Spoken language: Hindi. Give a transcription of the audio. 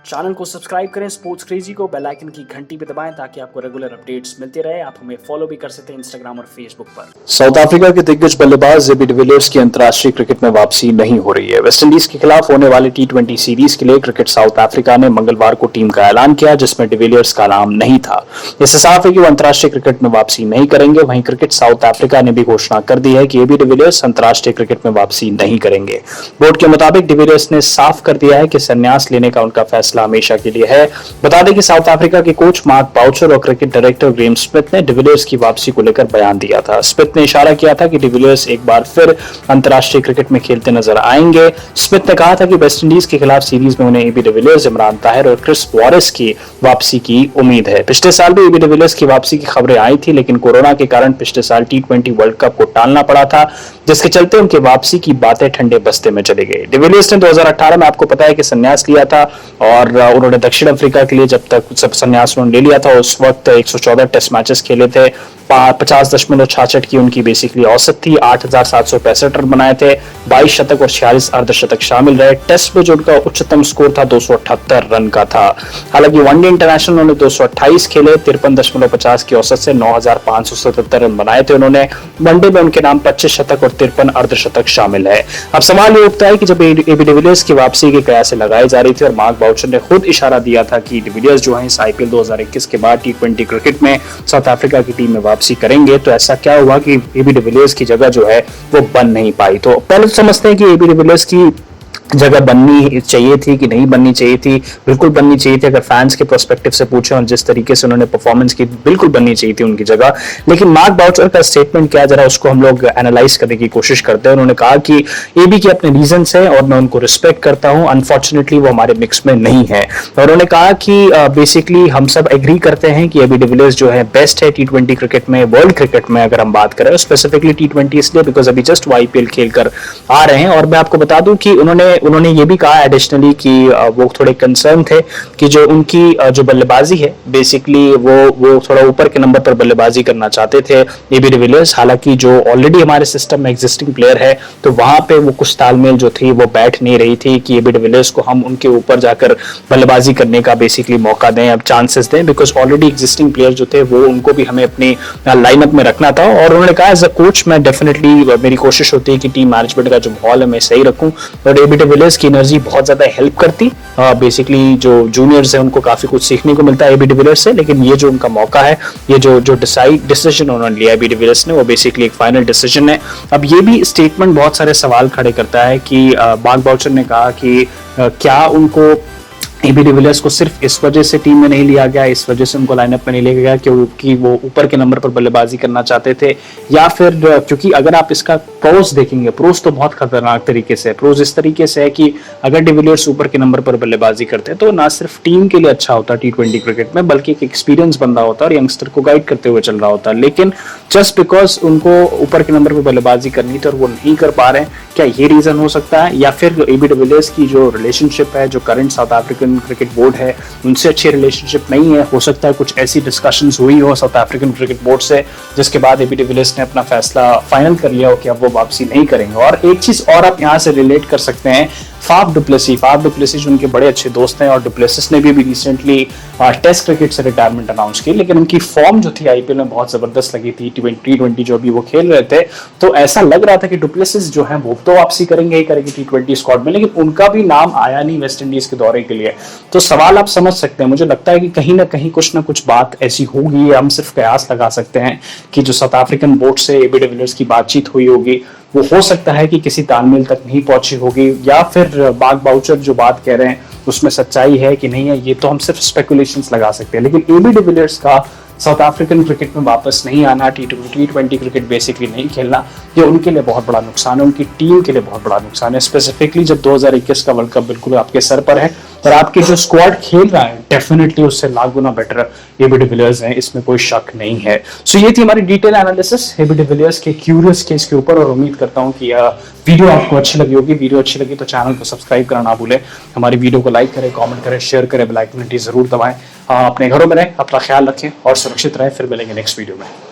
चैनल को सब्सक्राइब करें स्पोर्ट्स क्रेजी को, बेल आइकन की घंटी पे दबाएं ताकि आपको रेगुलर अपडेट्स मिलते रहे। आप हमें फॉलो भी कर सकते हैं इंस्टाग्राम और फेसबुक पर। साउथ अफ्रीका के दिग्गज बल्लेबाज एबी डिविलियर्स की अंतर्राष्ट्रीय क्रिकेट में वापसी नहीं हो रही है। वेस्टइंडीज के खिलाफ होने वाली टी20 सीरीज के लिए क्रिकेट साउथ अफ्रीका ने मंगलवार को टीम का ऐलान किया, जिसमें डिविलियर्स का नाम नहीं था। इससे साफ है कि वो अंतर्राष्ट्रीय क्रिकेट में वापसी नहीं करेंगे। वहीं क्रिकेट साउथ अफ्रीका ने भी घोषणा कर दी है कि एबी डिविलियर्स अंतर्राष्ट्रीय क्रिकेट में वापसी नहीं करेंगे। बोर्ड के मुताबिक डिविलियर्स ने साफ कर दिया है कि संन्यास लेने का उनका फैसला हमेशा के लिए है। बता दें कि साउथ अफ्रीका के कोच मार्क बाउचर और क्रिकेट डायरेक्टर ग्रेम स्मिथ ने डिविलियर्स की वापसी को लेकर बयान दिया था। स्मिथ ने इशारा किया था कि डिविलियर्स एक बार फिर अंतर्राष्ट्रीय क्रिकेट में खेलते नजर आएंगे। स्मिथ ने कहा था कि वेस्टइंडीज के खिलाफ सीरीज में उन्हें एबी डिविलियर्स, इमरान ताहिर और क्रिस वॉरिस की वापसी की उम्मीद है। पिछले साल भी एबी डिविलियर्स की वापसी की खबरें आई थी, लेकिन कोरोना के कारण पिछले साल टी20 वर्ल्ड कप को टालना पड़ा था, जिसके चलते उनकी वापसी की बातें ठंडे बस्ते में चली गई। डिविलियर्स ने 2018 में आपको पता है कि संन्यास लिया था और उन्होंने दक्षिण अफ्रीका के लिए जब तक सब संन्यास उन्होंने ले लिया था उस वक्त 114 टेस्ट मैचेस खेले थे। 50.66 की उनकी बेसिकली औसत थी। 8,765 रन बनाए थे, 22 शतक और 46 अर्धशतक शामिल रहे। टेस्ट में जो उनका उच्चतम स्कोर था 278 रन का था। हालांकि वनडे इंटरनेशनल उन्होंने 228 खेले, 53.50 की औसत से 9,577 रन बनाए थे उन्होंने। वनडे में उनके नाम 25 शतक और 53 अर्धशतक शामिल है। अब सवाल ये उठता है कि जब एबी डिविलियर्स की वापसी की कयासें लगाई जा रही थी और मार्क बाउचर ने खुद इशारा दिया था कि डिविलियर्स जो है इस आईपीएल 2021 के बाद टी20 क्रिकेट में साउथ अफ्रीका की टीम में वापसी करेंगे, तो ऐसा क्या हुआ कि एबी डिविलियर्स की जगह जो है वो बन नहीं पाई। तो पहले तो समझते हैं कि एबी डिविलियर्स की जगह बननी चाहिए थी कि नहीं बननी चाहिए थी। बिल्कुल बननी चाहिए थी, अगर फैंस के पर्सपेक्टिव से पूछें और जिस तरीके से उन्होंने परफॉर्मेंस की, बिल्कुल बननी चाहिए थी उनकी जगह। लेकिन मार्क बाउचर का स्टेटमेंट क्या, जरा उसको हम लोग एनालाइज करने की कोशिश करते हैं। उन्होंने कहा कि एबी के अपने रीजंस हैं और मैं उनको रिस्पेक्ट करता हूं, अनफॉर्चुनेटली वो हमारे मिक्स में नहीं है। और उन्होंने कहा कि बेसिकली हम सब एग्री करते हैं कि एबी डिविलियर्स जो है बेस्ट है टी20 क्रिकेट में, वर्ल्ड क्रिकेट में अगर हम बात करें, स्पेसिफिकली टी20 इसलिए बिकॉज अभी जस्ट वो आईपीएल खेलकर आ रहे हैं। और मैं आपको बता दूं कि उन्होंने ये भी कहा एडिशनली कि वो थोड़े कंसर्न थे कि जो उनकी जो बल्लेबाजी है बेसिकली वो थोड़ा ऊपर के नंबर पर बल्लेबाजी करना चाहते थे एबी डिविलियर्स। हालांकि जो ऑलरेडी हमारे सिस्टम में एग्जिस्टिंग प्लेयर है तो वहां पे वो कुछ तालमेल जो थी वो बैठ नहीं रही थी कि एबी डिविलियर्स को हम उनके ऊपर जाकर बल्लेबाजी करने का बेसिकली मौका दें, अब चांसेस दें, बिकॉज ऑलरेडी एग्जिस्टिंग प्लेयर जो थे वो उनको भी हमें अपनी लाइनअप में रखना था। और उन्होंने कहा एज अ कोच मैं डेफिनेटली मेरी कोशिश होती है कि टीम मैनेजमेंट का जो माहौल है मैं सही रखूं और एबी डिविलियर्स की एनर्जी बहुत ज्यादा हेल्प करती। बेसिकली जो जूनियर्स है उनको काफी कुछ सीखने को मिलता है एबी डिविलियर्स से, लेकिन ये जो उनका मौका है, ये जो डिसीजन उन्होंने लिया एबी डिविलियर्स ने, वो बेसिकली एक फाइनल डिसीजन है। अब ये भी स्टेटमेंट बहुत सारे सवाल खड़े करता है कि मार्क बाउचर ने कहा कि क्या उनको एबी डिविलियर्स को सिर्फ इस वजह से टीम में नहीं लिया गया, इस वजह से उनको लाइनअप में नहीं लिया गया क्योंकि वो ऊपर के नंबर पर बल्लेबाजी करना चाहते थे, या फिर क्योंकि अगर आप इसका प्रोस देखेंगे, प्रोस तो बहुत खतरनाक तरीके से है। प्रोस इस तरीके से है कि अगर डिविलियर्स ऊपर के नंबर पर बल्लेबाजी करते हैं तो ना सिर्फ टीम के लिए अच्छा होता टी20 क्रिकेट में, बल्कि एक एक्सपीरियंस बंदा होता और यंगस्टर को गाइड करते हुए चल रहा होता। लेकिन जस्ट बिकॉज उनको ऊपर के नंबर पर बल्लेबाजी करनी थी और वो नहीं कर पा रहे हैं, क्या ये रीजन हो सकता है? या फिर एबी डिविलियर्स की जो रिलेशनशिप है, जो current south African cricket board है उनसे अच्छी रिलेशनशिप नहीं है? हो सकता है कुछ ऐसी डिस्कशंस हुई हो साउथ अफ्रीकन क्रिकेट बोर्ड से जिसके बाद एबी डिविलियर्स ने अपना फैसला फाइनल कर लिया हो कि अब वो वापसी नहीं करेंगे। और एक चीज और आप यहाँ से रिलेट कर सकते हैं, फाफ डुप्लेसी जो उनके बड़े अच्छे दोस्त हैं और डुप्लेसिस ने भी रिसेंटली टेस्ट क्रिकेट से रिटायरमेंट अनाउंस की, लेकिन उनकी फॉर्म जो थी आईपीएल में बहुत जबरदस्त लगी थी। टी20 जो अभी वो खेल रहे थे तो ऐसा लग रहा था कि डुप्लेसिस जो है वो तो वापसी करेंगे ही करेंगे टी20 स्क्वाड में, लेकिन उनका भी नाम आया नहीं वेस्टइंडीज के दौरे के लिए। तो सवाल आप समझ सकते हैं, मुझे लगता है कि कहीं ना कहीं कुछ ना कुछ बात ऐसी होगी, हम सिर्फ कयास लगा सकते हैं कि जो साउथ अफ्रीकन बोर्ड से एबी डिविलियर्स की बातचीत हुई होगी वो हो सकता है कि किसी तालमेल तक नहीं पहुंची होगी, या फिर मार्क बाउचर जो बात कह रहे हैं उसमें सच्चाई है कि नहीं है, ये तो हम सिर्फ स्पेकुलेशंस लगा सकते हैं। लेकिन एबी डिविलियर्स का साउथ अफ्रीकन क्रिकेट में वापस नहीं आना, टी20 क्रिकेट बेसिकली नहीं खेलना, ये उनके लिए बहुत बड़ा नुकसान है, उनकी टीम के लिए बहुत बड़ा नुकसान है। स्पेसिफिकली जब 2021 का वर्ल्ड कप बिल्कुल आपके सर पर है और आपके जो स्क्वाड खेल रहा है डेफिनेटली उससे लाख गुना बेटर एबी डिविलियर्स हैं, इसमें कोई शक नहीं है। सो ये थी हमारी डिटेल एनालिसिस एबी डिविलियर्स के क्यूरियस केस के ऊपर, और उम्मीद करता हूँ कि वीडियो आपको अच्छी लगी होगी। वीडियो अच्छी लगी तो चैनल को सब्सक्राइब करना ना भूलें, हमारी वीडियो को लाइक करें, कमेंट करें, शेयर करें, बेल आइकन घंटी जरूर दबाएं। अपने घरों में रहें, अपना ख्याल रखें और सुरक्षित रहें। फिर मिलेंगे नेक्स्ट वीडियो में।